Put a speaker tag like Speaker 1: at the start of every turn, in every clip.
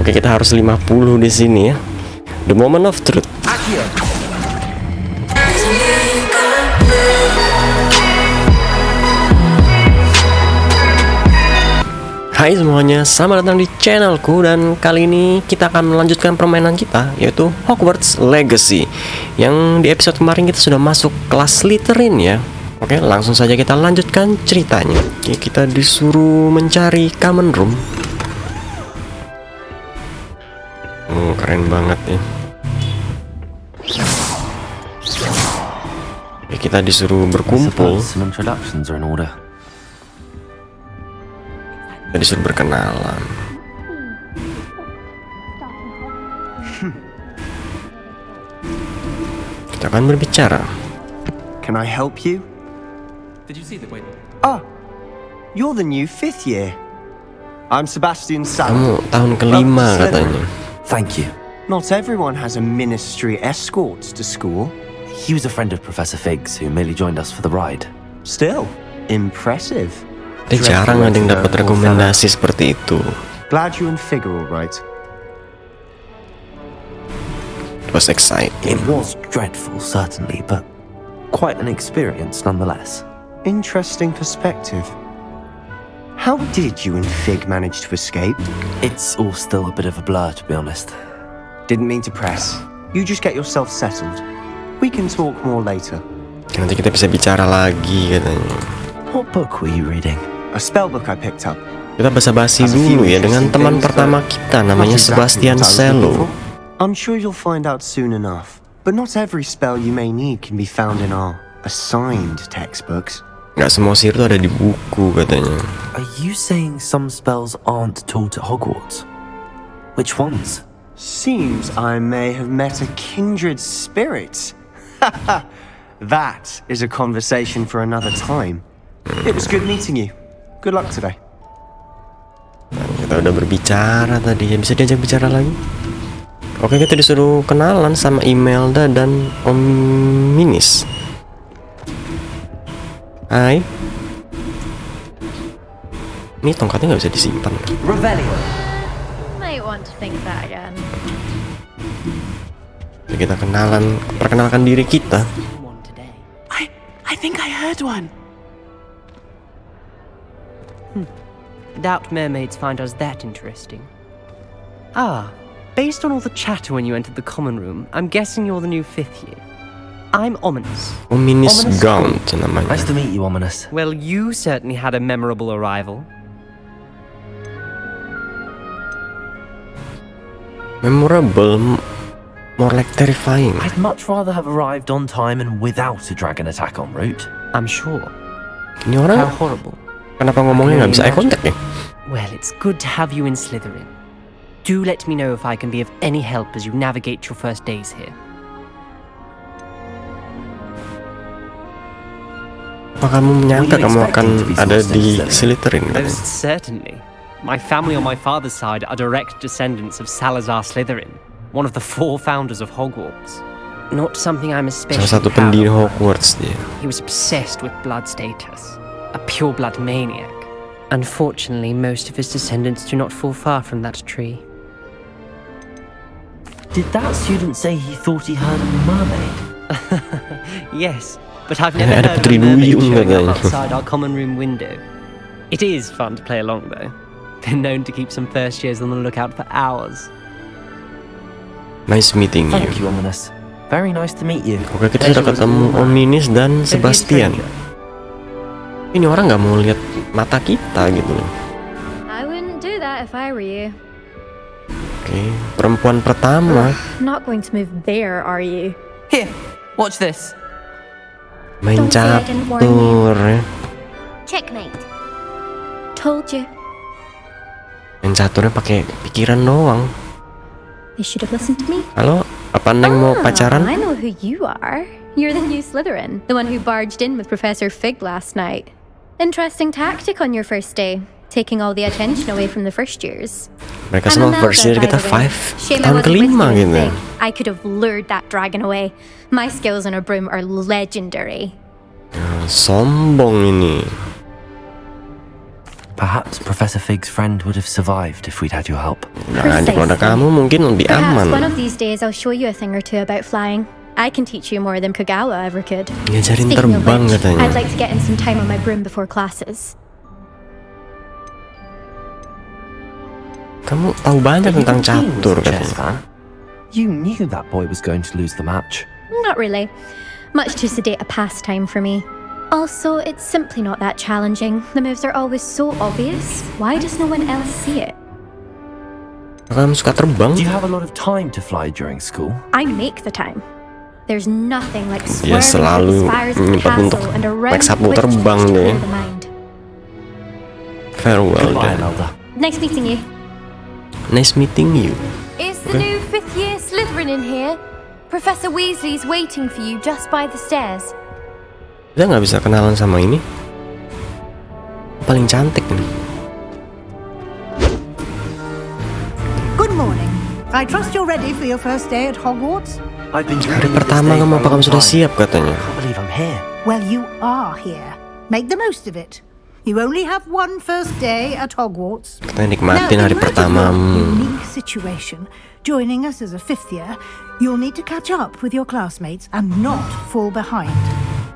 Speaker 1: Oke, kita harus 50 di sini ya. The moment of truth. Hai semuanya, selamat datang di channelku. Dan kali ini kita akan melanjutkan permainan kita, yaitu Hogwarts Legacy. Yang di episode kemarin kita sudah masuk kelas Slytherin ya. Oke, langsung saja kita lanjutkan ceritanya. Oke, kita disuruh mencari common room. Oh, keren banget ya. Oke, kita disuruh berkumpul. Kita disuruh berkenalan. Kita akan berbicara.
Speaker 2: Can I help you?
Speaker 3: Did you see the wait?
Speaker 2: Ah, you're the new 5th year. I'm Sebastian Sam.
Speaker 1: Kamu tahun kelima katanya.
Speaker 4: Thank you.
Speaker 2: Not everyone has a ministry escort to school.
Speaker 4: He was a friend of Professor Fig's who merely joined us for the ride.
Speaker 2: Still, impressive.
Speaker 1: Tapi jarang ada yang dapat rekomendasi seperti itu.
Speaker 2: Glad you and Fig are all right.
Speaker 1: It was exciting.
Speaker 4: It was dreadful, certainly, but quite an experience nonetheless.
Speaker 2: Interesting perspective. How did you and Fig manage to escape?
Speaker 4: It's all still a bit of a blur, to be honest.
Speaker 2: Didn't mean to press. You just get yourself settled. We can talk more later.
Speaker 1: Nanti kita bisa bicara lagi katanya.
Speaker 4: What book were you reading?
Speaker 2: A spell book I picked up.
Speaker 1: Kita basa-basi dulu ya dengan teman pertama kita, namanya Sebastian Selo.
Speaker 2: I'm sure you'll find out soon enough. But not every spell you may need can be found in our assigned textbooks.
Speaker 1: Gak semua sihir tuh ada di buku katanya.
Speaker 4: Are you saying some spells aren't taught at Hogwarts? Which ones?
Speaker 2: Seems I may have met a kindred spirit. That is a conversation for another time. It was good meeting you. Good luck today.
Speaker 1: Kita udah berbicara tadi, ya bisa diajak bicara lagi. Oke, kita disuruh kenalan sama Imelda dan Om Minis. Hai. Ini tongkatnya nggak bisa disimpan.
Speaker 5: Might want to think that again.
Speaker 1: Jadi kita perkenalkan diri kita.
Speaker 6: I think I heard one.
Speaker 7: Doubt mermaids find us that interesting. Ah, based on all the chatter when you entered the common room, I'm guessing you're the new 5th year. I'm Ominous.
Speaker 1: Ominous Gaunt namanya.
Speaker 4: Nice to meet you, Ominous.
Speaker 7: Well, you certainly had a memorable arrival.
Speaker 1: Memorable, more like terrifying.
Speaker 4: I'd much rather have arrived on time and without a dragon attack en route.
Speaker 7: I'm sure.
Speaker 1: Ini orang
Speaker 7: How horrible.
Speaker 1: kenapa ngomongnya nggak bisa eye contact ya?
Speaker 7: Well, it's good to have you in Slytherin. Do let me know if I can be of any help as you navigate your first days here.
Speaker 1: Apa kamu menyangka kamu akan ada di Slytherin?
Speaker 7: Oh, certainly. My family on my father's side are direct descendants of Salazar Slytherin, one of the 4 founders of Hogwarts. Not something I'm especially
Speaker 1: Salah satu
Speaker 7: proud
Speaker 1: pendiri
Speaker 7: of.
Speaker 1: Hogwarts dia.
Speaker 7: He was obsessed with blood status, a pure-blood maniac. Unfortunately, most of his descendants do not fall far from that tree.
Speaker 4: Did that student say he thought he heard a mermaid?
Speaker 7: Yes, but I've never
Speaker 1: Ada
Speaker 7: heard of
Speaker 1: Putri
Speaker 7: a mermaid
Speaker 1: Duyung
Speaker 7: showing up
Speaker 1: katanya.
Speaker 7: outside our common room window. It is fun to play along, though. Been known to keep some first years on the lookout for hours.
Speaker 1: Nice meeting you.
Speaker 4: Thank you, Ominous. Very nice to meet you.
Speaker 1: Oke, kita sudah ketemu Om Minis dan Sebastian. Ini orang nggak mau lihat mata kita gitu loh.
Speaker 5: I wouldn't do that if I were you.
Speaker 1: Oke, perempuan pertama.
Speaker 5: Not going to move there, are you?
Speaker 7: Here, watch this.
Speaker 1: Main
Speaker 5: Don't say I didn't warn
Speaker 1: catur ya.
Speaker 5: Checkmate. Told you.
Speaker 1: Main caturnya pakai pikiran doang.
Speaker 5: They should have listened to me.
Speaker 1: Halo, apa Neng mau pacaran?
Speaker 5: I know who you are. You're the new Slytherin, the one who barged in with Professor Fig last night. Interesting tactic on your first day, taking all the attention away from the first years.
Speaker 1: Mereka semua first year, kita 5 tahun kelima gitu.
Speaker 5: I could have lured that dragon away. My skills on a broom are legendary.
Speaker 1: Sombong ini.
Speaker 4: Perhaps Professor Fig's friend would have survived if we'd had your help.
Speaker 1: Nah, di keluarga kamu mungkin lebih
Speaker 5: Perhaps one
Speaker 1: aman.
Speaker 5: of these days I'll show you a thing or two about flying. I can teach you more than Kagawa ever could.
Speaker 1: Ngajarin
Speaker 5: Speaking of
Speaker 1: terbang
Speaker 5: which,
Speaker 1: katanya.
Speaker 5: I'd like to get in some time on my broom before classes.
Speaker 1: Kamu tahu banyak tentang catur katanya.
Speaker 4: You knew that boy was going to lose the match.
Speaker 5: Not really. Much too sedate a pastime for me. Also, it's simply not that challenging. The moves are always so obvious. Why does no one else see it?
Speaker 1: Kamu suka terbang?
Speaker 4: Do you have a lot of time to fly during school?
Speaker 5: I make the time. There's nothing like
Speaker 1: Dia
Speaker 5: swerving
Speaker 1: selalu
Speaker 5: through the spires of the
Speaker 1: menyimpan untuk
Speaker 5: castle and around
Speaker 1: naik sapu
Speaker 5: which
Speaker 1: terbang
Speaker 5: to
Speaker 1: deh.
Speaker 5: clear the mind.
Speaker 1: Farewell,
Speaker 4: Goodbye,
Speaker 1: Dan.
Speaker 4: Imelda.
Speaker 5: Nice meeting you.
Speaker 1: Nice meeting you.
Speaker 8: Is the new fifth-year Slytherin in here? Professor Weasley's waiting for you just by the stairs.
Speaker 1: Kita nggak bisa kenalan sama ini. Paling cantik nih.
Speaker 9: Good morning. I trust you're ready for your first day at Hogwarts.
Speaker 4: I've been
Speaker 1: Hari
Speaker 4: dreaming of this
Speaker 1: pertama
Speaker 4: day
Speaker 1: kamu
Speaker 4: for a
Speaker 1: apakah
Speaker 4: long
Speaker 1: sudah
Speaker 4: time.
Speaker 1: siap katanya.
Speaker 4: I can't believe I'm here.
Speaker 9: Well, you are here. Make the most of it. You only have one first day at Hogwarts.
Speaker 1: Katanya nikmatin hari
Speaker 9: in light of your
Speaker 1: pertamamu.
Speaker 9: unique situation, joining us as a fifth year, you'll need to catch up with your classmates and not fall behind.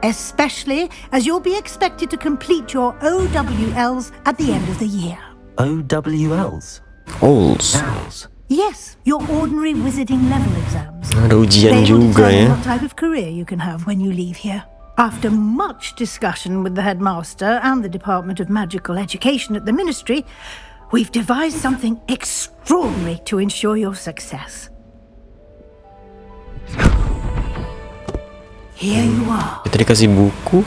Speaker 9: Especially as you'll be expected to complete your OWLs at the end of the year.
Speaker 4: OWLs.
Speaker 1: Owls.
Speaker 9: Yes, your ordinary wizarding level exams.
Speaker 1: Ada ujian
Speaker 9: They will
Speaker 1: juga
Speaker 9: determine
Speaker 1: ya.
Speaker 9: what type of career you can have when you leave here. After much discussion with the headmaster and the Department of Magical Education at the Ministry, we've devised something extraordinary to ensure your success. Here you are.
Speaker 1: Kita dikasih buku.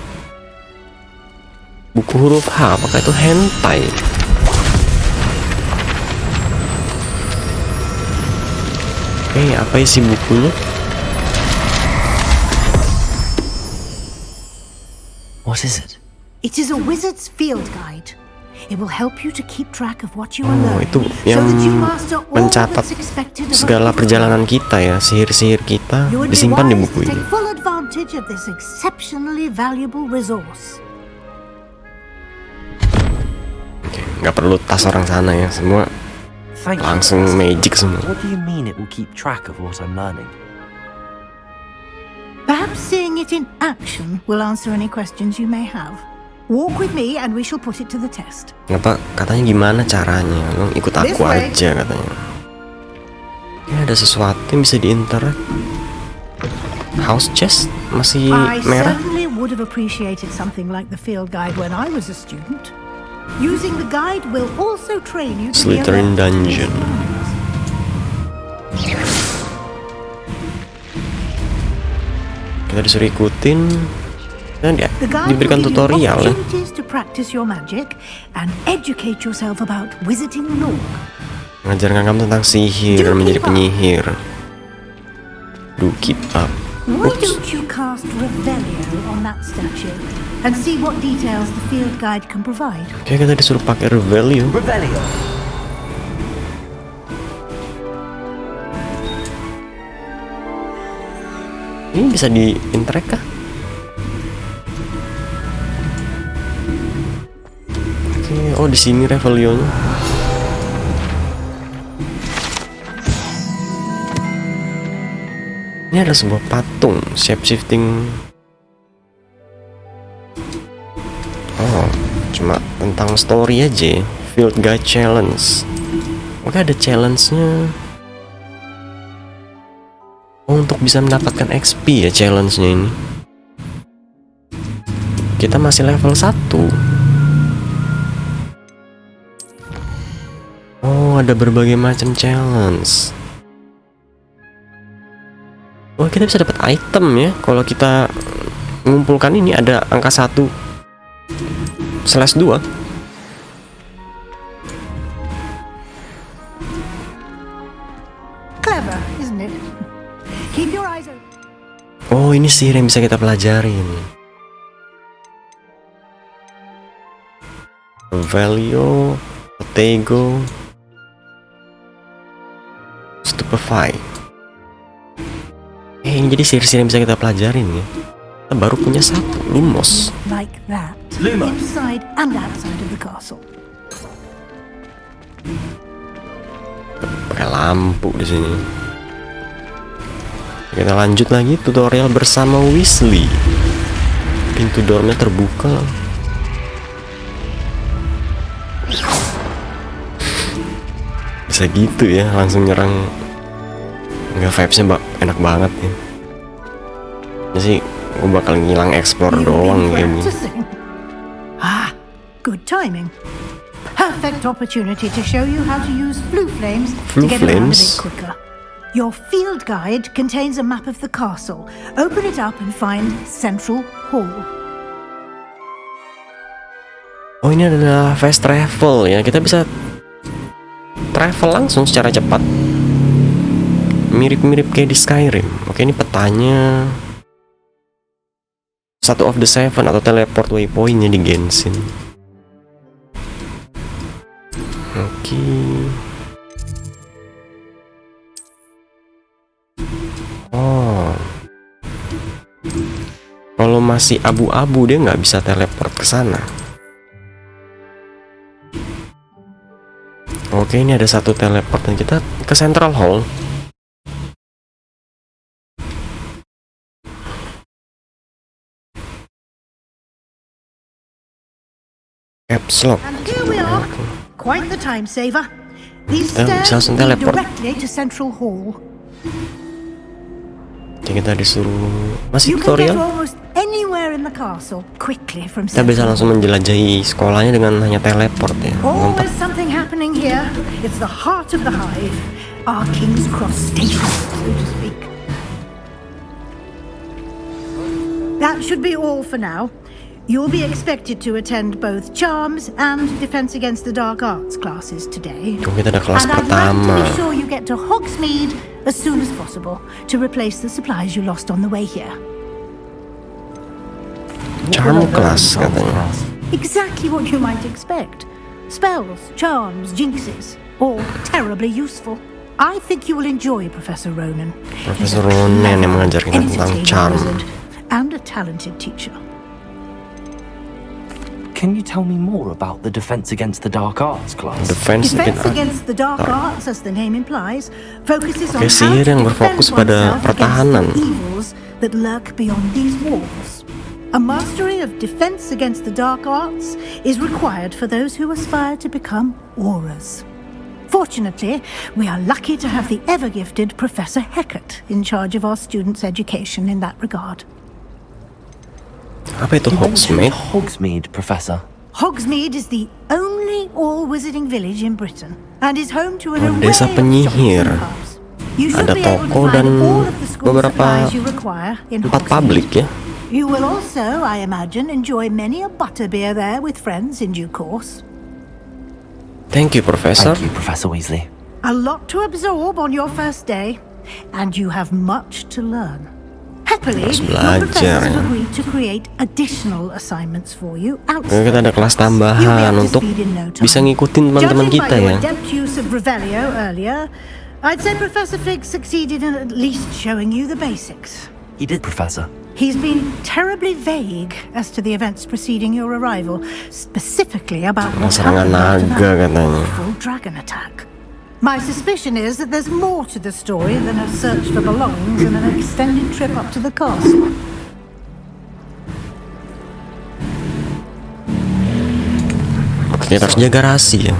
Speaker 1: Buku huruf H. Apakah itu hentai? Apa isi bukunya?
Speaker 4: What is it?
Speaker 9: It is a wizard's field guide. It will help you to keep track of what you are
Speaker 1: Oh,
Speaker 9: learning,
Speaker 1: itu yang
Speaker 9: so that you master all
Speaker 1: mencatat
Speaker 9: that's expected of a
Speaker 1: segala
Speaker 9: fifth
Speaker 1: perjalanan kita ya, sihir-sihir kita
Speaker 9: You would be
Speaker 1: disimpan di
Speaker 9: wise
Speaker 1: buku
Speaker 9: to
Speaker 1: ini.
Speaker 9: take full advantage of this exceptionally valuable resource.
Speaker 1: Nggak perlu tas orang sana ya, semua
Speaker 4: Thank you.
Speaker 1: langsung
Speaker 4: Professor.
Speaker 1: magic semua.
Speaker 4: What do you mean it will keep track of what I'm learning?
Speaker 9: Perhaps seeing it in action will answer any questions you may have. Walk with me and we shall put it to the test.
Speaker 1: Kenapa katanya gimana caranya? Lo ikut aku
Speaker 9: This way.
Speaker 1: aja katanya. Ini ada sesuatu yang bisa diinteract. House chest masih
Speaker 9: I
Speaker 1: merah.
Speaker 9: certainly would have appreciated something like the field guide when I was a student. Using the guide will also train you to be
Speaker 1: Slytherin
Speaker 9: alert.
Speaker 1: dungeon. Kita disuruh ikutin. Dan dia
Speaker 9: The guide
Speaker 1: diberikan
Speaker 9: will give you
Speaker 1: tutorial ya.
Speaker 9: opportunities to practice your magic and educate yourself about wizarding lore.
Speaker 1: Mengajarkan kamu tentang sihir dan menjadi penyihir. Do keep up.
Speaker 9: Why
Speaker 1: Oops.
Speaker 9: don't you cast Revelio on that statue and see what details the field guide can provide?
Speaker 1: Oke, kita disuruh pakai Revelio.
Speaker 4: Revelio.
Speaker 1: Ini bisa di interact kah? Oke, oh di sini Revelio-nya. Ini ada sebuah patung shape shifting. Oh, cuma tentang story aja ya. Field Guide Challenge. Oke, ada challenge-nya. Oh, untuk bisa mendapatkan XP ya challenge-nya ini. Kita masih level 1. Oh, ada berbagai macam challenge. Oh, kita bisa dapat item ya. Kalau kita mengumpulkan ini ada angka 1/2.
Speaker 9: Clever, isn't it? Keep your eyes open.
Speaker 1: Oh, ini sihir yang bisa kita pelajarin. Value, Potego, Stupefy. Ini jadi sihir-sihir yang bisa kita pelajarin ya. Kita baru punya 1, Lumos.
Speaker 9: Like that.
Speaker 4: Lumos.
Speaker 9: Inside and outside of the castle.
Speaker 1: Pakai lampu di sini. Kita lanjut lagi tutorial bersama Weasley. Pintu dormnya terbuka. Bisa gitu ya, langsung nyerang. Nggak, vibesnya enak banget ya. Ini sih gue bakal ngilang explore doang game ini.
Speaker 9: Ah, good timing. Perfect opportunity to show you how to use flue flames to get around a bit quicker. Your field guide contains a map of the castle. Open it up and find Central Hall.
Speaker 1: Oh, ini adalah fast travel ya. Kita bisa travel langsung secara cepat. Mirip-mirip kayak di Skyrim. Oke, ini petanya. Satu of the Seven atau teleport waypointnya di Genshin. Oke. Oh. Kalau masih abu-abu dia nggak bisa teleport ke sana. Oke, ini ada satu teleport dan kita ke Central Hall. Caps lock.
Speaker 9: And here we are. Quite the time saver. These
Speaker 1: Kita bisa
Speaker 9: stairs
Speaker 1: langsung
Speaker 9: lead
Speaker 1: teleport.
Speaker 9: directly to Central Hall.
Speaker 1: Jadi kita disuruh masih
Speaker 9: You can get
Speaker 1: tutorial.
Speaker 9: almost anywhere in the castle quickly from
Speaker 1: Kita bisa
Speaker 9: Central
Speaker 1: langsung menjelajahi sekolahnya dengan hanya teleport ya. Mantap.
Speaker 9: Always something happening here. It's the heart of the hive. Our King's Cross station, so to speak. That should be all for now. You'll be expected to attend both Charms and Defense Against the Dark Arts classes today.
Speaker 1: Oh, kita ada kelas
Speaker 9: And I'd like
Speaker 1: pertama.
Speaker 9: to be sure you get to Hogsmeade as soon as possible to replace the supplies you lost on the way here.
Speaker 1: Charm class katanya.
Speaker 9: Exactly what you might expect. Spells, charms, jinxes, all terribly useful. I think you will enjoy Professor Ronan. He's
Speaker 1: Profesor
Speaker 9: a
Speaker 1: Ronan yang
Speaker 9: clever,
Speaker 1: mengajar kita tentang
Speaker 9: entertaining
Speaker 1: charm.
Speaker 9: wizard and a talented teacher.
Speaker 4: Can you tell me more about the Defense Against the Dark Arts class?
Speaker 1: Defense
Speaker 9: Against the Dark Arts, as the name implies, focuses on
Speaker 1: Oke,
Speaker 9: how
Speaker 1: sihir
Speaker 9: to
Speaker 1: yang
Speaker 9: defend
Speaker 1: berfokus pada
Speaker 9: oneself
Speaker 1: pertahanan.
Speaker 9: against the evils that lurk beyond these walls. A mastery of defense against the dark arts is required for those who aspire to become auras. Fortunately, we are lucky to have the ever-gifted Professor Hecat in charge of our students' education in that regard.
Speaker 1: Apa itu Hogsmeade?
Speaker 4: Hogsmeade, Professor.
Speaker 9: Hogsmeade is the only all-wizarding village in Britain and is home to an
Speaker 1: Oh,
Speaker 9: array
Speaker 1: desa
Speaker 9: of
Speaker 1: penyihir.
Speaker 9: shops and pubs. You should
Speaker 1: Ada
Speaker 9: be able to
Speaker 1: toko
Speaker 9: find
Speaker 1: dan
Speaker 9: all of the school
Speaker 1: beberapa
Speaker 9: supplies you require in
Speaker 1: tempat
Speaker 9: Hogsmeade.
Speaker 1: publik ya.
Speaker 9: You will also, I imagine, enjoy many a butterbeer there with friends in due course.
Speaker 1: Thank you, Professor.
Speaker 4: Thank you, Professor Weasley.
Speaker 9: A lot to absorb on your first day, and you have much to learn. Happily,
Speaker 1: Harus
Speaker 9: your
Speaker 1: belajar,
Speaker 9: professors have
Speaker 1: ya.
Speaker 9: agreed to create additional assignments for you
Speaker 1: Oke,
Speaker 9: outside.
Speaker 1: kita ada kelas tambahan
Speaker 9: You'll be up to
Speaker 1: untuk
Speaker 9: speed in no time.
Speaker 1: bisa ngikutin teman-teman
Speaker 9: Judging
Speaker 1: kita
Speaker 9: by your
Speaker 1: ya.
Speaker 9: adept use of Revelio earlier, I'd say Professor Fig succeeded in at least showing you the basics.
Speaker 4: He did, Professor.
Speaker 9: He's been terribly vague as to the events preceding your arrival, specifically about what
Speaker 1: Serangan
Speaker 9: happened after
Speaker 1: naga
Speaker 9: that
Speaker 1: katanya.
Speaker 9: awful dragon attack. My suspicion is that there's more to the story than a search for belongings and an extended trip up to the castle.
Speaker 1: Kita harus jaga rahasia.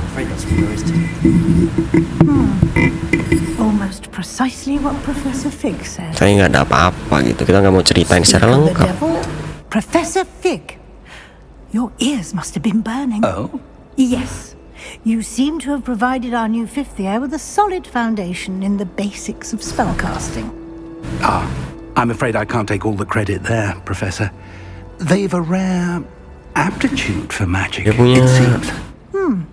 Speaker 9: Almost precisely what Professor Fig said.
Speaker 1: Saya nggak ada apa-apa gitu. Kita nggak mau ceritain secara
Speaker 9: Speak of the
Speaker 1: lengkap.
Speaker 9: devil, Professor Fig, your ears must have been burning.
Speaker 6: Oh?
Speaker 9: Yes. You seem to have provided our new fifth year with a solid foundation in the basics of spellcasting.
Speaker 6: I'm afraid I can't take all the credit there, Professor. They've a rare aptitude for magic,
Speaker 1: Dia punya
Speaker 6: it seems.
Speaker 9: Well,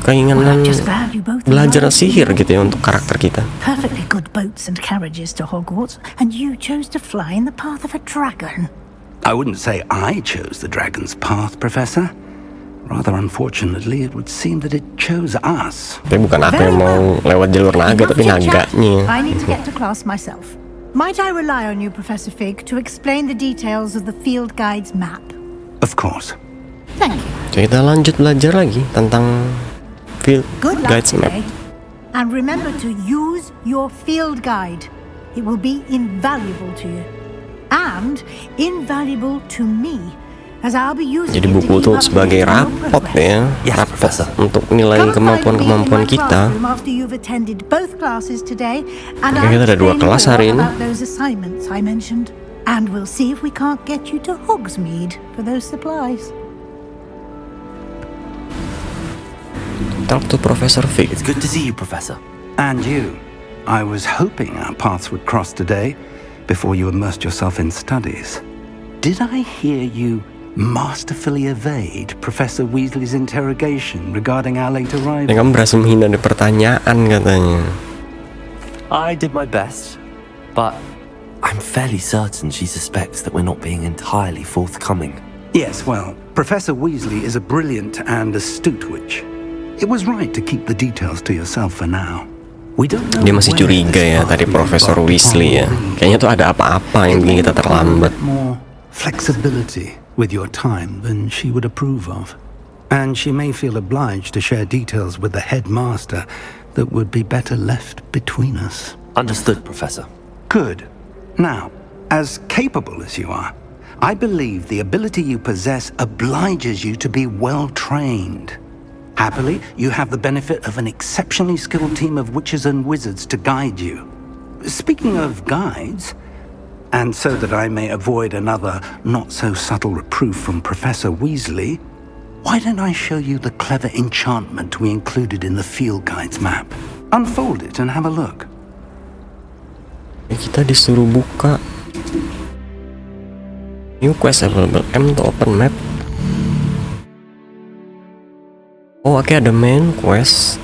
Speaker 1: keinginan
Speaker 9: I'm just glad you both
Speaker 1: belajar
Speaker 9: arrived
Speaker 1: sihir
Speaker 9: in
Speaker 1: gitu ya untuk karakter kita.
Speaker 9: perfectly good boats and carriages to Hogwarts, and you chose to fly in the path of a dragon.
Speaker 6: I wouldn't say I chose the dragon's path, Professor. Rather unfortunately, it would seem that it chose us.
Speaker 1: Tapi bukan aku yang mau lewat jalur naga,
Speaker 9: Enough
Speaker 1: tapi
Speaker 9: chit-chat.
Speaker 1: naganya.
Speaker 9: I need to get to class myself. Might I rely on you, Professor Fig, to explain the details of the field guide's map?
Speaker 6: Of course.
Speaker 9: Thank you.
Speaker 1: Jadi kita lanjut belajar lagi tentang field
Speaker 9: Good luck
Speaker 1: guides map.
Speaker 9: today. And remember to use your field guide. It will be invaluable to you. And invaluable to me, as I'll be using
Speaker 1: Jadi
Speaker 9: it to
Speaker 1: buku
Speaker 9: keep
Speaker 1: itu
Speaker 9: up to
Speaker 1: sebagai
Speaker 9: date on your
Speaker 1: rapot
Speaker 9: progress.
Speaker 1: ya, rapot untuk nilai
Speaker 9: Come and find me in
Speaker 1: kemampuan-kemampuan
Speaker 9: my
Speaker 1: kita.
Speaker 9: classroom after you've attended both classes today, and
Speaker 1: Oke,
Speaker 9: I'll
Speaker 1: kita ada 2
Speaker 9: explain
Speaker 1: kelas
Speaker 9: more
Speaker 1: hari ini.
Speaker 9: about those assignments I mentioned. And we'll see if we can't get you to Hogsmeade for those supplies.
Speaker 1: Talk to Professor Fig.
Speaker 4: It's good to see you, Professor.
Speaker 6: And you. I was hoping our paths would cross today before you immersed yourself in studies. Did I hear you masterfully evade Professor Weasley's interrogation regarding our late arrival?
Speaker 1: Yang kamu berhasil menghindari pertanyaan katanya.
Speaker 4: I did my best, but I'm fairly certain she suspects that we're not being entirely forthcoming.
Speaker 6: Yes, well, Professor Weasley is a brilliant and astute witch. It was right to keep the details to yourself for now.
Speaker 4: We don't know
Speaker 1: Dia masih
Speaker 4: where
Speaker 1: curiga
Speaker 4: this
Speaker 1: ya
Speaker 4: path
Speaker 1: tadi
Speaker 4: may
Speaker 1: Profesor
Speaker 4: embark
Speaker 1: Weasley ya.
Speaker 4: upon.
Speaker 1: Kayaknya tuh ada apa-apa yang bikin kita terlambat.
Speaker 6: More flexibility with your time than she would approve of. And she may feel obliged to share details with the headmaster that would be better left between us.
Speaker 4: Understood, Professor.
Speaker 6: Good. Now, as capable as you are, I believe the ability you possess obliges you to be well trained. Happily, you have the benefit of an exceptionally skilled team of witches and wizards to guide you. Speaking of guides, and so that I may avoid another not-so-subtle reproof from Professor Weasley, why don't I show you the clever enchantment we included in the field guides map? Unfold it and have a look.
Speaker 1: Kita disuruh buka new quest available, M to open map. Oh, oke, ada main quest.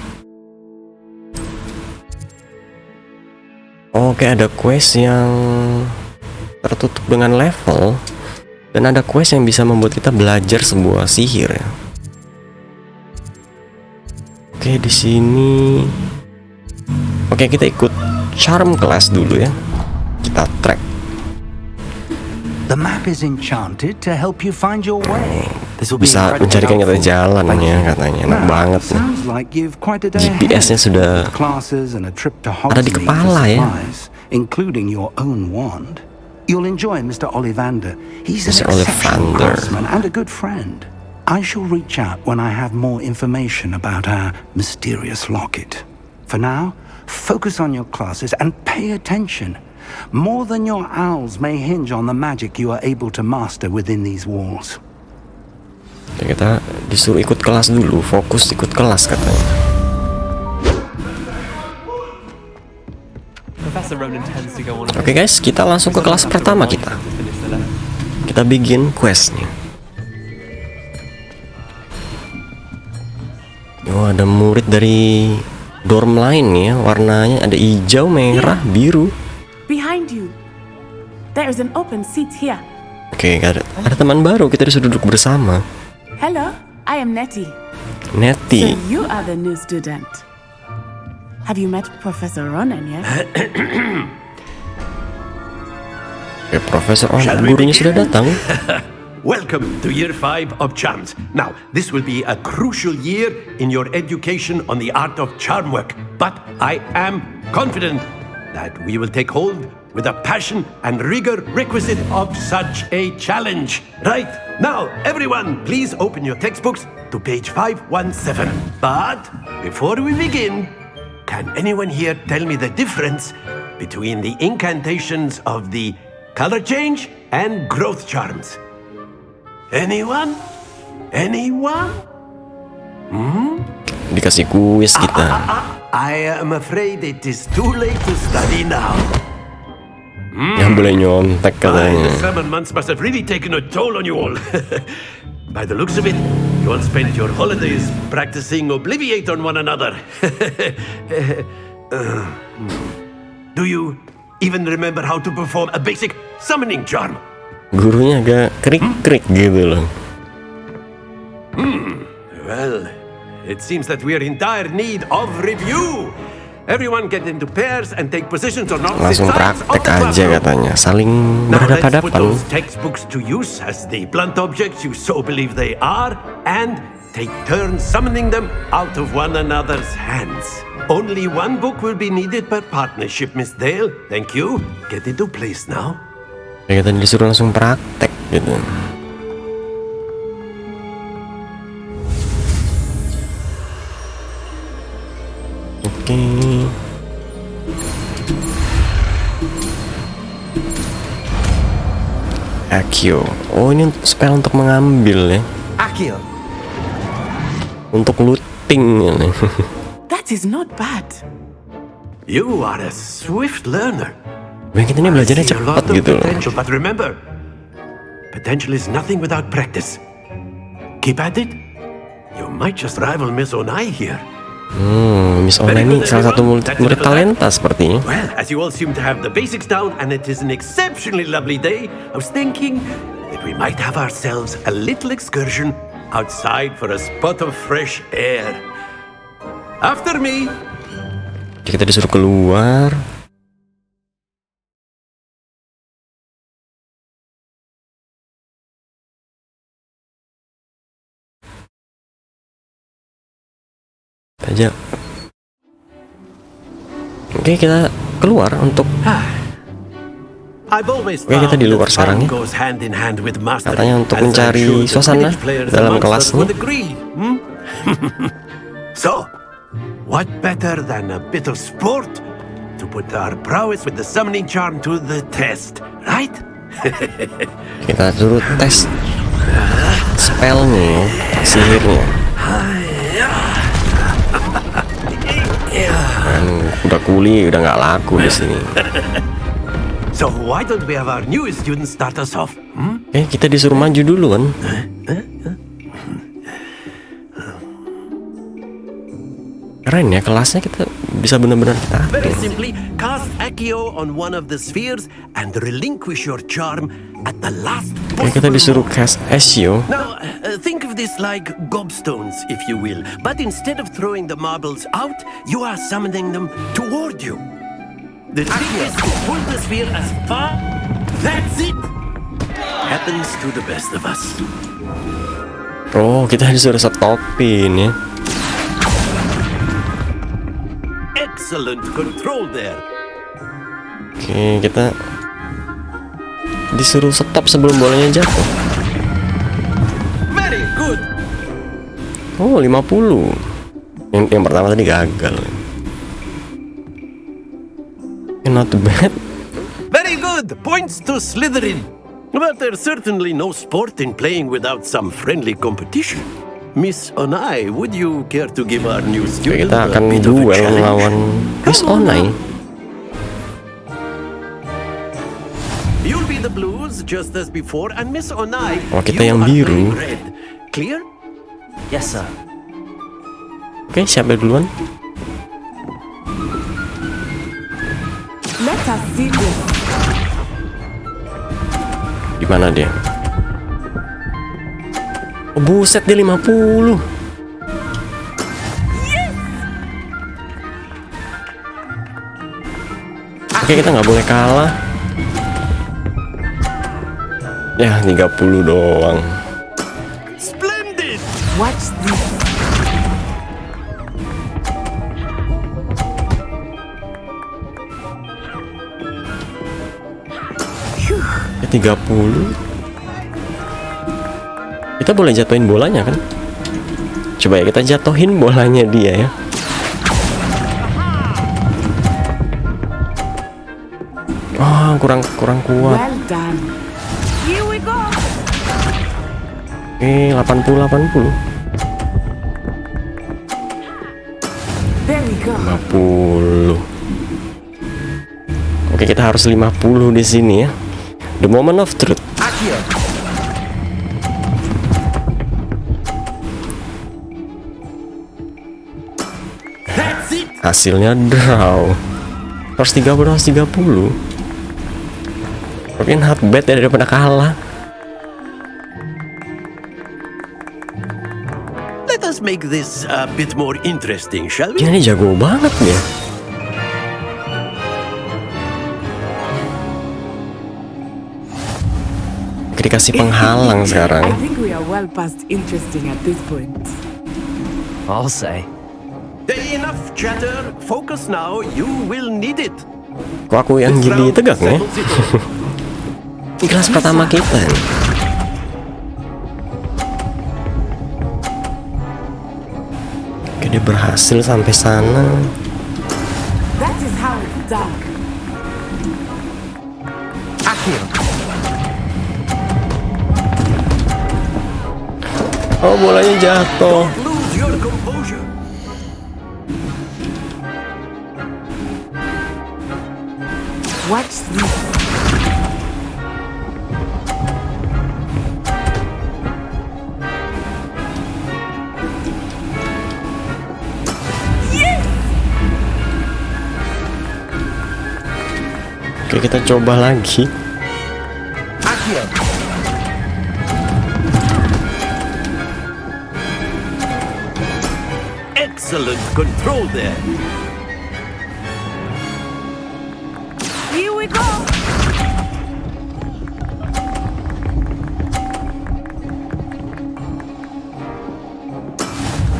Speaker 1: Oh, oke, ada quest yang tertutup dengan level, dan ada quest yang bisa membuat kita belajar sebuah sihir ya. Oke, di sini. Oke, kita ikut charm kelas dulu ya. Kita track.
Speaker 6: The map is enchanted to help you find your way.
Speaker 4: This will be
Speaker 1: Bisa
Speaker 4: incredibly
Speaker 1: mencarikan kita
Speaker 4: helpful.
Speaker 1: jalan
Speaker 4: Thank
Speaker 1: ya
Speaker 4: you.
Speaker 1: katanya. Enak banget nih.
Speaker 6: Sounds like you've quite a day
Speaker 1: GPS-nya
Speaker 6: ahead.
Speaker 1: sudah
Speaker 6: Classes and a trip to
Speaker 1: ada di
Speaker 6: Hogsmeade
Speaker 1: kepala
Speaker 6: for
Speaker 1: ya.
Speaker 6: supplies, including your own wand. You'll enjoy Mr. Ollivander. He's an
Speaker 1: Mr.
Speaker 6: exceptional
Speaker 1: Ollivander.
Speaker 6: craftsman and a good friend. I shall reach out when I have more information about our mysterious locket. For now, focus on your classes and pay attention. More than your owls may hinge on the magic you are able to master within these walls.
Speaker 1: Oke, kita disuruh ikut kelas dulu, fokus ikut kelas katanya.
Speaker 3: Professor Ronan tends to go on.
Speaker 1: Oke guys, kita langsung ke kelas pertama kita. Kita bikin questnya. Oh, ada murid dari dorm lain ya, warnanya ada hijau, merah, biru.
Speaker 10: Behind you. There is an open seat here.
Speaker 1: Oke, ada teman baru, kita disuruh duduk bersama.
Speaker 10: Hello, I am Nettie.
Speaker 1: Nettie.
Speaker 10: So you are the new student. Have you met Professor Ronan yet?
Speaker 1: Oke, Profesor gurunya sudah datang.
Speaker 11: Welcome to year 5 of charms. Now, this will be a crucial year in your education on the art of charm work. But I am confident that we will take hold with the passion and rigor requisite of such a challenge. Right, now, everyone, please open your textbooks to page 517. But before we begin, can anyone here tell me the difference between the incantations of the color change and growth charms? Anyone? Anyone?
Speaker 1: Dikasih kuis kita.
Speaker 11: I am afraid it is too late to study now.
Speaker 1: Yang boleh nyontek katanya.
Speaker 11: The summer months must have really taken a toll on you all. By the looks of it, you all spent your holidays practicing Obliviate on one another. Do you even remember how to perform a basic summoning charm?
Speaker 1: Gurunya agak krik-krik gitu loh.
Speaker 11: Well, it seems that we are in dire need of review. Everyone get into pairs and take positions on opposite
Speaker 1: Langsung
Speaker 11: sides of
Speaker 1: praktek
Speaker 11: the
Speaker 1: aja
Speaker 11: classroom.
Speaker 1: katanya, saling
Speaker 11: Now let's put
Speaker 1: berhadapan-hadapan.
Speaker 11: those textbooks to use as the blunt objects you so believe they are, and take turns summoning them out of one another's hands. Only one book will be needed per partnership, Miss Dale. Thank you. Get into place now.
Speaker 1: Ya, kita disuruh langsung praktek gitu. Oke. Akio. Oh, ini spell untuk mengambil ya.
Speaker 2: Akio.
Speaker 1: Untuk looting ini.
Speaker 10: That is not bad.
Speaker 11: You are a swift learner.
Speaker 1: Bang, kita ini belajarnya
Speaker 11: See a
Speaker 1: cepat
Speaker 11: lot of
Speaker 1: gitu loh.
Speaker 11: potential, but remember, potential is nothing without practice. Keep at it. You might just rival Miss Onai here.
Speaker 1: Miss Onai ini salah satu murid talenta sepertinya.
Speaker 11: Well, as you all seem to have the basics down and it is an exceptionally lovely day, I was thinking that we might have ourselves a little excursion outside for a spot of fresh air. After me.
Speaker 1: Kita disuruh keluar. Aja. Oke, kita keluar untuk. Oke, kita di luar sekarang ya. Katanya untuk mencari suasana dalam kelas nih.
Speaker 11: So, what better than a bit of sport to put our prowess with the summoning charm to the test, right?
Speaker 1: Kita suruh tes spellnya, sihirnya. Dan udah kuli, udah nggak laku di sini.
Speaker 11: So why don't we have our newest student start us off?
Speaker 1: Kita disuruh maju dulu kan. Keren ya, kelasnya kita bisa benar-benar
Speaker 11: Very simply, cast Akio on one of the spheres and relinquish your charm at the last possible
Speaker 1: kita disuruh cast Akio.
Speaker 11: Now, think of this like gobstones, if you will. But instead of throwing the marbles out, you are summoning them toward you. The trick is to pull the sphere as far. That's it. Happens to the best of us.
Speaker 1: Oh, kita disuruh stopin ya.
Speaker 11: Excellent control there.
Speaker 1: Oke, kita disuruh stop sebelum bolanya jatuh.
Speaker 11: Very good.
Speaker 1: Oh, 50. Yang pertama tadi gagal. Not bad.
Speaker 11: Very good. Points to Slytherin. But there's certainly no sport in playing without some friendly competition. Miss Onai, would you care to give our new student
Speaker 1: Kita
Speaker 11: a
Speaker 1: akan
Speaker 11: bit of a
Speaker 1: duel
Speaker 11: challenge?
Speaker 1: melawan Miss Onai.
Speaker 11: You'll be the blues just as before, and Miss Onai,
Speaker 1: Oh, kita
Speaker 11: you
Speaker 1: yang
Speaker 11: are
Speaker 1: biru.
Speaker 11: playing red. Clear?
Speaker 4: Yes, sir.
Speaker 1: Oke, siapa duluan?
Speaker 10: Let us see this.
Speaker 1: Di mana dia? Oh, buset, dia 50. Oke, kita nggak boleh kalah. Ya, 30 doang.
Speaker 11: Splendid.
Speaker 10: Watch this.
Speaker 1: Ya, 30. Kita boleh jatuhin bolanya kan? Coba ya, kita jatuhin bolanya dia ya. Oh, kurang kuat.
Speaker 10: Well done. Here we go.
Speaker 1: Oke, 80.
Speaker 10: There we go.
Speaker 1: 50. Oke, kita harus 50 di sini ya. The moment of truth. Hasilnya draw. Harus 30. Mungkin hard bet ya daripada kalah.
Speaker 11: Let us make this a bit more interesting, shall we?
Speaker 1: Ini jago banget dia. Dikasih penghalang sekarang.
Speaker 10: I think we are well past interesting at this point.
Speaker 4: I'll say.
Speaker 11: Enough chatter. Focus now. You will need it.
Speaker 1: Kok aku yang gini tegak ya? Ini kelas pertama kita nih. Oke, dia berhasil sampai sana.
Speaker 10: That is how it's done.
Speaker 1: Oh, bolanya jatuh.
Speaker 11: Lose your composure.
Speaker 10: Watch this.
Speaker 1: Oke, kita coba lagi.
Speaker 11: Excellent control there.
Speaker 10: Here we go.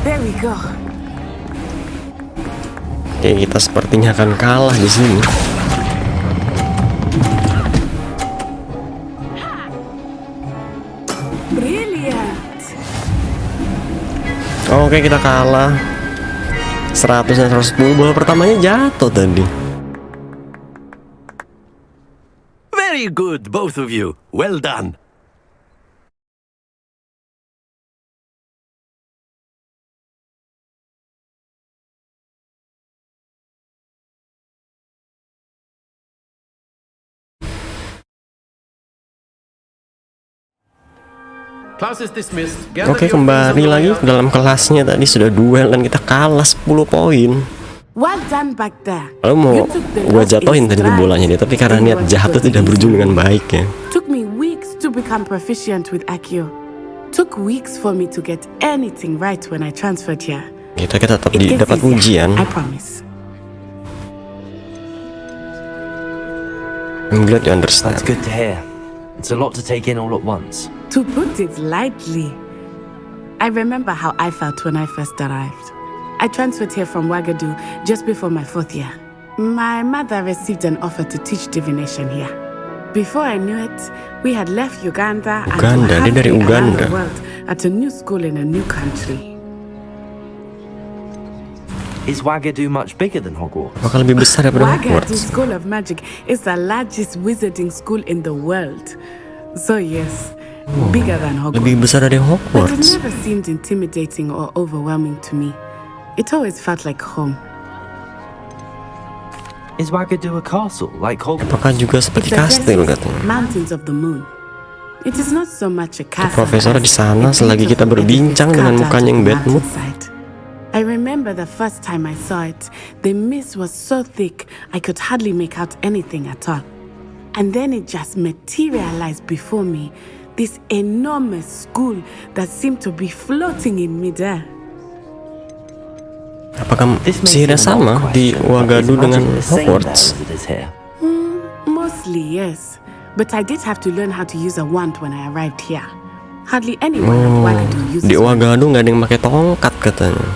Speaker 10: There we go.
Speaker 1: Oke, kita sepertinya akan kalah di sini.
Speaker 10: Brilliant.
Speaker 1: Oke, kita kalah. 100 dan 110, bola pertamanya jatuh tadi.
Speaker 11: Very good, both of you. Well done.
Speaker 1: Oke, kembali lagi ke dalam kelasnya. Tadi sudah duel dan kita kalah 10 poin.
Speaker 10: Well done back there.
Speaker 1: Lalu mau gua jatuhin tadi tuh bolanya dia, tapi karena niat jahat itu tidak berujung dengan baik ya.
Speaker 10: Took me weeks to become proficient with Accio. Took weeks for me to get anything right when I transferred here.
Speaker 1: Kita tetap dapat ujian.
Speaker 10: I promise.
Speaker 1: I'm glad you understand.
Speaker 4: That's good to hear. It's a lot to take in all at once.
Speaker 10: To put it lightly, I remember how I felt when I first arrived. I transferred here from Ouagadougou just before my 4th year. My mother received an offer to teach divination here. Before I knew it, we had left Uganda and were
Speaker 1: dia dari
Speaker 10: halfway around
Speaker 1: Uganda.
Speaker 10: the world at a new school in a new country.
Speaker 4: Is Ouagadougou much bigger than Hogwarts?
Speaker 1: Bakal lebih besar daripada
Speaker 10: Ouagadougou
Speaker 1: Hogwarts.
Speaker 10: School of Magic is the largest wizarding school in the world. So yes, bigger than Hogwarts.
Speaker 1: Lebih besar dari
Speaker 10: But it
Speaker 1: Hogwarts.
Speaker 10: never seemed intimidating or overwhelming to me. It always felt like home.
Speaker 4: Is Ouagadougou a castle like Hogwarts?
Speaker 1: Apakah juga seperti
Speaker 10: It's a
Speaker 1: kastil
Speaker 10: desert,
Speaker 1: katanya?
Speaker 10: Mountains of the Moon. It is not so much a castle.
Speaker 1: Profesor
Speaker 10: as
Speaker 1: di sana
Speaker 10: a
Speaker 1: selagi kita
Speaker 10: beautiful
Speaker 1: berbincang
Speaker 10: edifice
Speaker 1: dengan
Speaker 10: carved out
Speaker 1: mukanya
Speaker 10: of
Speaker 1: yang
Speaker 10: the
Speaker 1: bad mood.
Speaker 10: mountainside. I remember the first time I saw it, the mist was so thick I could hardly make out anything at all. And then it just materialized before me, this enormous school that seemed to be floating in midair.
Speaker 1: Apakah sihirnya sama di Ouagadougou dengan Hogwarts?
Speaker 10: Mostly yes, but I did have to learn how to use a wand when I arrived here. Hardly anyone at Ouagadougou uses
Speaker 1: Di Ouagadougou nggak ada yang pakai tongkat katanya.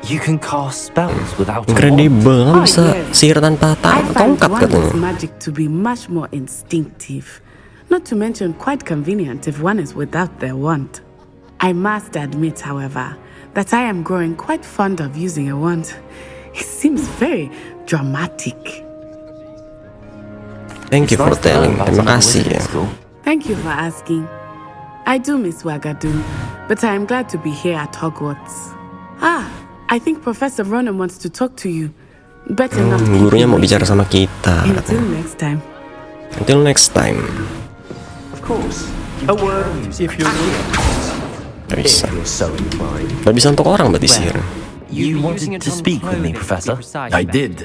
Speaker 4: You can cast spells without a wand.
Speaker 1: Incredible, bisa sihir tanpa
Speaker 10: I find
Speaker 1: tongkat
Speaker 10: wandless
Speaker 1: katanya.
Speaker 10: magic to be much more instinctive. Not to mention quite convenient if one is without their wand. I must admit, however, that I am growing quite fond of using a wand. It seems very dramatic.
Speaker 1: Thank you for telling. Terima kasih ya.
Speaker 10: Thank you for asking. I do miss Ouagadougou, but I am glad to be here at Hogwarts. I think Professor Ronan wants to talk to you. Better not keep
Speaker 1: Gurunya
Speaker 10: you
Speaker 1: mau bicara
Speaker 10: waiting.
Speaker 1: sama kita.
Speaker 10: Until next time.
Speaker 1: Until next time.
Speaker 2: Of course. A word if you're
Speaker 1: Gak bisa.
Speaker 2: so inclined.
Speaker 1: Gak bisa untuk orang berarti sihir.
Speaker 4: You wanted to speak with me, Professor?
Speaker 11: I did.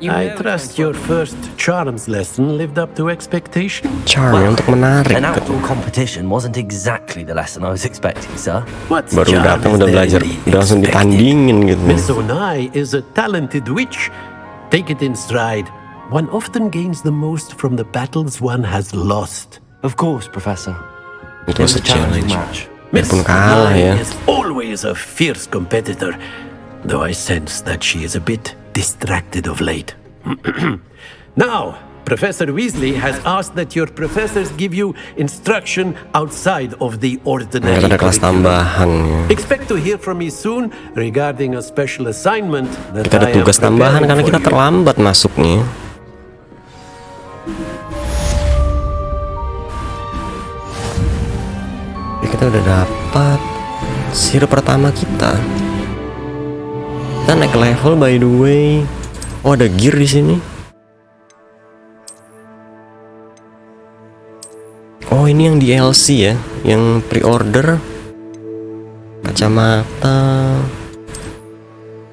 Speaker 11: I trust your first charms lesson lived up to expectation.
Speaker 1: Charm untuk menarik.
Speaker 4: An outdoor competition wasn't exactly the lesson I was expecting, sir.
Speaker 11: What's
Speaker 1: Baru
Speaker 11: charm
Speaker 1: datang
Speaker 11: is
Speaker 1: udah
Speaker 11: there
Speaker 1: belajar,
Speaker 11: in the
Speaker 1: udah langsung
Speaker 11: expected?
Speaker 1: ditandingin gitu.
Speaker 11: Miss Onai is a talented witch. Take it in stride. One often gains the most from the battles one has lost.
Speaker 4: Of course, Professor.
Speaker 1: It was a challenge.
Speaker 4: match.
Speaker 1: Biarpun kalah ya.
Speaker 11: is always a fierce competitor, though I sense that she is a bit distracted of late. Now, Professor Weasley has asked that your professors give you instruction outside of the ordinary
Speaker 1: Ada kelas tambahan ya.
Speaker 11: Expect to hear from me soon regarding a special assignment that
Speaker 1: Kita ada
Speaker 11: I am
Speaker 1: tugas tambahan
Speaker 11: preparing
Speaker 1: karena
Speaker 11: for
Speaker 1: kita
Speaker 11: you.
Speaker 1: terlambat masuknya. Kita udah dapat sihir pertama kita. Kita naik level by the way. Oh, ada gear di sini. Oh, ini yang DLC ya, yang pre-order. Kacamata,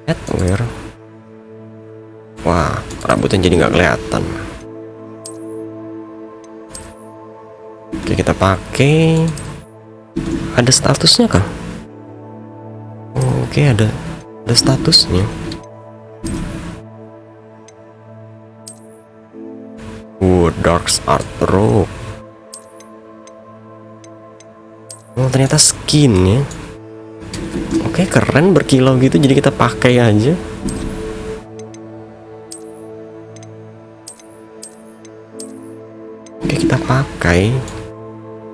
Speaker 1: headwear. Wah, rambutnya jadi nggak kelihatan. Oke, kita pakai. Ada statusnya kah? Oh, oke, ada statusnya. Dark Art Robe. Oh, ternyata skin ya. Oke, keren, berkilau gitu, jadi kita pakai aja. Oke, kita pakai.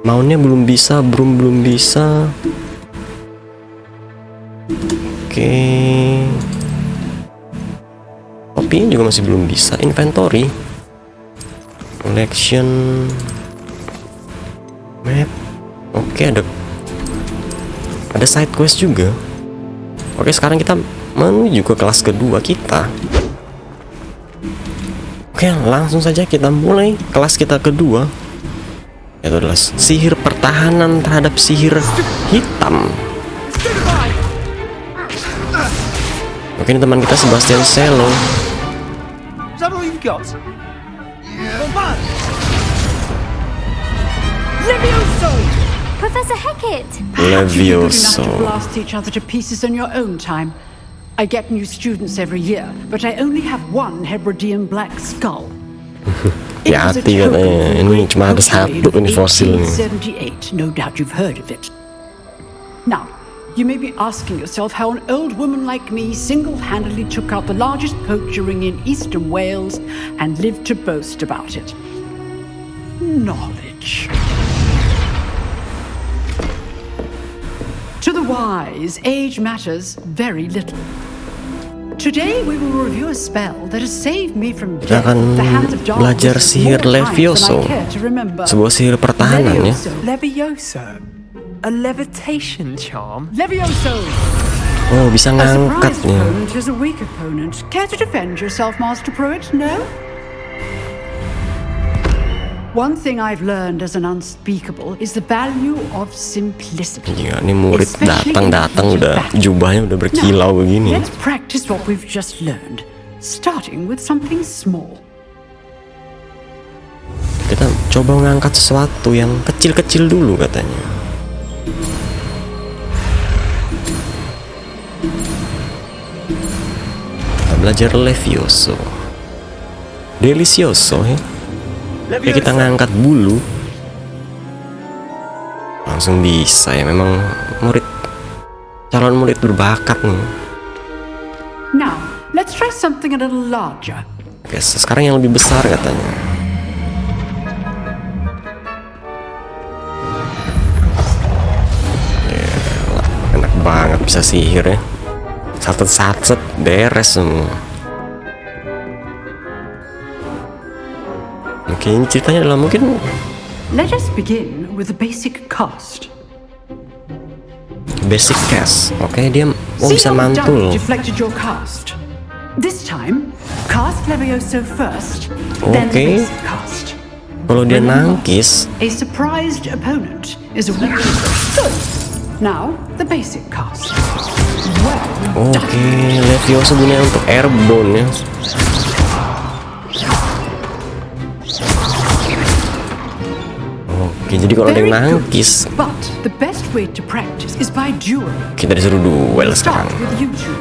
Speaker 1: Mountnya belum bisa, belum bisa. Oke. Topinya juga masih belum bisa. Inventory, collection, map. Oke, ada side quest juga. Oke, sekarang kita menuju ke kelas kedua kita. Oke, langsung saja kita mulai kelas kita kedua. Itu adalah sihir pertahanan terhadap sihir hitam. Oke, ini teman kita Sebastian Selo.
Speaker 2: Is that all you've got?
Speaker 8: Levioso! Professor Hecat!
Speaker 1: Levioso.
Speaker 12: To blast each other to pieces in your own time. I get new students every year, but I only have one Hebridean black skull.
Speaker 1: Ya, hati katanya. Ini cuma ada satu ini fosilnya.
Speaker 12: 1878, no doubt you've heard of it. Now, you may be asking yourself how an old woman like me single-handedly took out the largest poacher ring in eastern Wales and lived to boast about it. Knowledge. To the wise, age matters very little. Today we will review a spell that has saved me from
Speaker 1: Kita
Speaker 12: death
Speaker 1: akan
Speaker 12: at the hands of
Speaker 1: belajar
Speaker 12: darkness
Speaker 1: sihir
Speaker 12: more times
Speaker 1: Levioso,
Speaker 12: than I care to remember.
Speaker 1: sebuah sihir pertahanan ya.
Speaker 3: Levioso? A levitation charm?
Speaker 12: Levioso!
Speaker 1: Oh, bisa
Speaker 12: A surprised
Speaker 1: ngangkatnya.
Speaker 12: opponent is a weak opponent. Care to defend yourself, Master Pruitt? No? One thing I've learned as an unspeakable is the value of simplicity.
Speaker 1: Iya, ini murid datang udah jubahnya udah berkilau
Speaker 12: Now,
Speaker 1: begini.
Speaker 12: let's practice what we've just learned, starting with something small.
Speaker 1: Kita coba ngangkat sesuatu yang kecil-kecil dulu katanya. Kita belajar Levioso. Delicioso ya. Oke, kita ngangkat bulu. Langsung bisa ya, memang calon murid berbakat nih.
Speaker 12: Now, let's try something a little larger.
Speaker 1: Oke, sekarang yang lebih besar katanya. Enak banget bisa sihir ya. Satet-satet beres semua. Oke, ini ceritanya adalah mungkin
Speaker 12: Let us begin with the basic cast.
Speaker 1: basic cast. Oke, dia
Speaker 12: See
Speaker 1: bisa
Speaker 12: how the
Speaker 1: mantul.
Speaker 12: dummy deflected your cast. This time, cast Levioso first, then the
Speaker 1: Oke.
Speaker 12: basic cast.
Speaker 1: Kalau dia nangkis,
Speaker 12: A surprised opponent is a weak. Good. Now, the basic cast. Well done.
Speaker 1: oke, Levioso gunanya untuk airborne ya. Oke, jadi kalau ada yang
Speaker 12: Very good.
Speaker 1: nangkis,
Speaker 12: But the best way to practice is by duel.
Speaker 1: kita disuruh duel sekarang.
Speaker 12: Start with you two.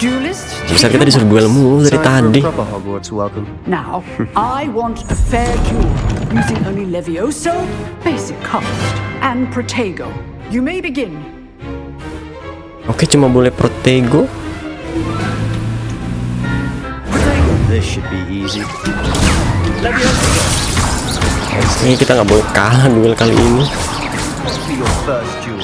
Speaker 12: Duelist,
Speaker 1: Bisa
Speaker 12: take
Speaker 1: kita
Speaker 12: your
Speaker 1: disuruh
Speaker 12: marks.
Speaker 1: duel mulu dari
Speaker 2: Time for a
Speaker 1: tadi.
Speaker 2: proper Hogwarts welcome.
Speaker 12: Now, I want a fair duel using only Levioso, basic cast, and Protego. You may begin.
Speaker 1: Oke, cuma boleh protego.
Speaker 2: This should be easy.
Speaker 1: Oke, kita nggak boleh kalah duel kali ini.
Speaker 2: For your first duel.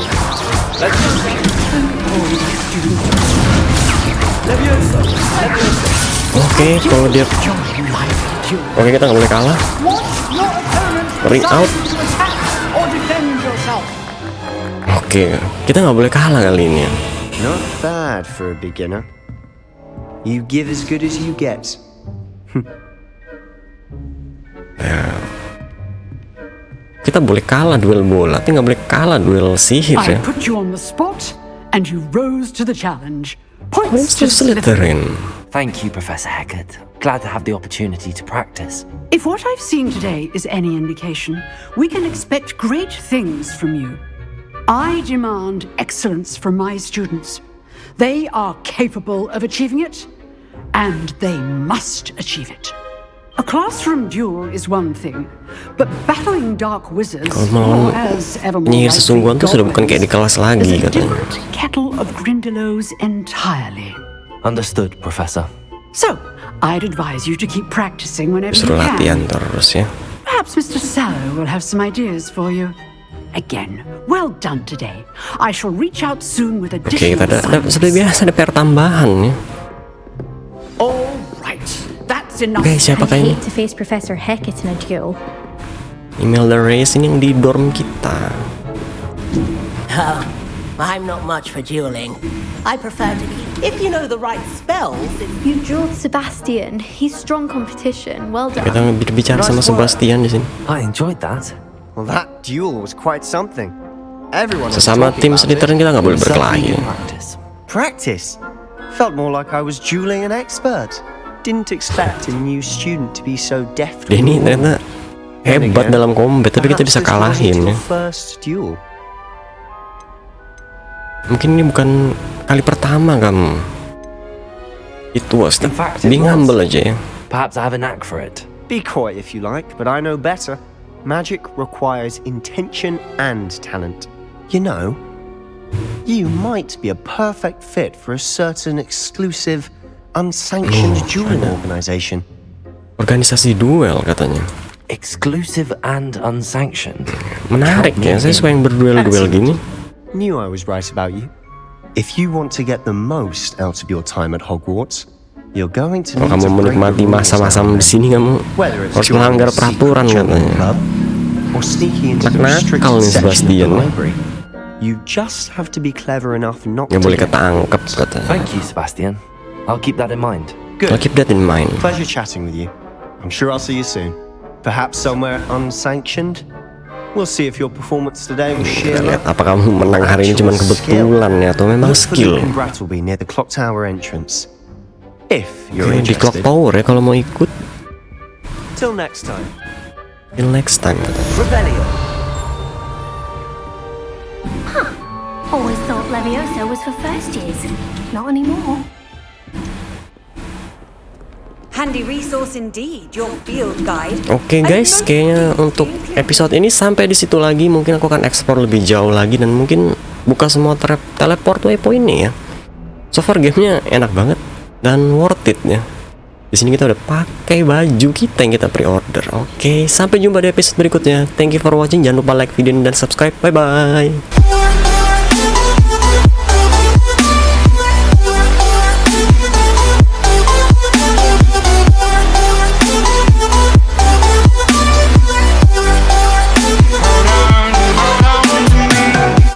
Speaker 1: Oke, kalau dia, oke kita nggak boleh kalah. Ring out. Oke, kita nggak boleh kalah kali ini.
Speaker 2: Not bad for a beginner. You give as good as you get.
Speaker 1: Kita boleh kalah duel bola, tapi nggak boleh kalah duel sihir
Speaker 12: I
Speaker 1: ya.
Speaker 12: put you on the spot, and you rose to the challenge.
Speaker 1: Points
Speaker 12: Points
Speaker 1: to
Speaker 12: to Slytherin.
Speaker 1: Slytherin.
Speaker 4: Thank you, Professor Heckert. Glad to have the opportunity to practice.
Speaker 12: If what I've seen today is any indication, we can expect great things from you. I demand excellence from my students. They are capable of achieving it, and they must achieve it. A classroom duel is one thing, but battling dark wizards,
Speaker 1: Kalau
Speaker 12: or as ever more
Speaker 1: penyihir
Speaker 12: likely,
Speaker 1: sesungguhan tuh sudah bukan kayak di kelas lagi
Speaker 12: is a
Speaker 1: katanya.
Speaker 12: different kettle of Grindylows entirely.
Speaker 4: Understood, Professor.
Speaker 12: So, I'd advise you to keep practicing whenever you
Speaker 1: Suruh latihan
Speaker 12: can.
Speaker 1: terus ya.
Speaker 12: Perhaps Mr. Suruh will have some ideas for you. Again, well done today. I shall reach out soon with
Speaker 1: Oke,
Speaker 12: additional
Speaker 1: kita ada
Speaker 12: assignments.
Speaker 1: seperti biasa ada PR tambahan ya.
Speaker 12: All right, that's enough.
Speaker 1: Oke, siapakah ini?
Speaker 5: Hate to face Professor Heckett in a duel.
Speaker 1: Email the race ini yang di dorm kita.
Speaker 13: Oh, I'm not much for dueling. I prefer to keep. If you know the right spells,
Speaker 5: You dueled Sebastian. He's strong competition. Well done.
Speaker 1: Kita berbicara sama Sebastian di sini.
Speaker 4: I enjoyed that.
Speaker 2: Well, that duel was quite something. Everyone was
Speaker 1: Sesama
Speaker 2: talking
Speaker 1: tim
Speaker 2: about
Speaker 1: Slytherin
Speaker 2: it.
Speaker 1: kita nggak boleh berkelahi.
Speaker 2: Practice? Felt more like I was dueling an expert. Didn't expect a new student to be so deft.
Speaker 1: Dia ini ternyata hebat dalam combat, tapi kita bisa kalahin ya.
Speaker 2: First duel.
Speaker 1: Mungkin ini bukan kali pertama kamu. It was.
Speaker 4: In fact, it
Speaker 1: Being
Speaker 4: was.
Speaker 1: humble aja ya.
Speaker 4: Perhaps I have a knack for it.
Speaker 2: Be coy if you like, but I know better. Magic requires intention and talent. You know, you might be a perfect fit for a certain exclusive, unsanctioned dueling organization.
Speaker 1: Organisasi duel katanya.
Speaker 4: Exclusive and unsanctioned.
Speaker 1: Menarik ya, saya suka yang berduel-duel gini.
Speaker 2: Knew I was right about you. If you want to get the most out of your time at Hogwarts, you're going to
Speaker 1: Kalau
Speaker 2: need
Speaker 1: kamu
Speaker 2: to break
Speaker 1: menikmati
Speaker 2: the rules
Speaker 1: masa-masa
Speaker 2: out
Speaker 1: di
Speaker 2: there.
Speaker 1: sini, kamu
Speaker 2: Whether it's
Speaker 1: harus
Speaker 2: joining
Speaker 1: melanggar
Speaker 2: a secret
Speaker 1: peraturan
Speaker 2: juggling
Speaker 1: katanya.
Speaker 2: club, or sneaking into the
Speaker 1: Nakal
Speaker 2: restricted
Speaker 1: nih
Speaker 2: section of
Speaker 1: Sebastian
Speaker 2: the
Speaker 1: ya.
Speaker 2: library. You just have to be clever enough not
Speaker 1: Nggak
Speaker 2: to
Speaker 1: boleh
Speaker 2: get
Speaker 1: ketangkep katanya.
Speaker 4: Thank you, Sebastian. I'll keep that in mind.
Speaker 2: Good.
Speaker 1: I'll keep that in mind.
Speaker 2: Pleasure chatting with you. I'm sure I'll see you soon. Perhaps somewhere unsanctioned. We'll see if your performance today was sheer
Speaker 1: Kita lihat
Speaker 2: luck.
Speaker 1: apa kamu menang hari ini cuma kebetulan ya atau memang
Speaker 2: Look for the
Speaker 1: skill.
Speaker 2: Brattleby near the clock tower entrance. If you're
Speaker 1: Oke, di clock
Speaker 2: interested.
Speaker 1: tower ya kalau mau ikut.
Speaker 2: Till next time.
Speaker 1: Till next time katanya.
Speaker 2: Rebellion.
Speaker 8: always thought Leviosa was for first years. Not anymore.
Speaker 14: Handy resource indeed, your field guide.
Speaker 1: Oke guys, kayaknya untuk episode ini sampai di situ lagi. Mungkin aku akan explore lebih jauh lagi dan mungkin buka semua teleport waypoint-nya ya. So far gamenya enak banget dan worth it ya. Di sini kita udah pakai baju kita yang kita pre-order. Oke, sampai jumpa di episode berikutnya. Thank you for watching. Jangan lupa like video ini dan subscribe. Bye bye.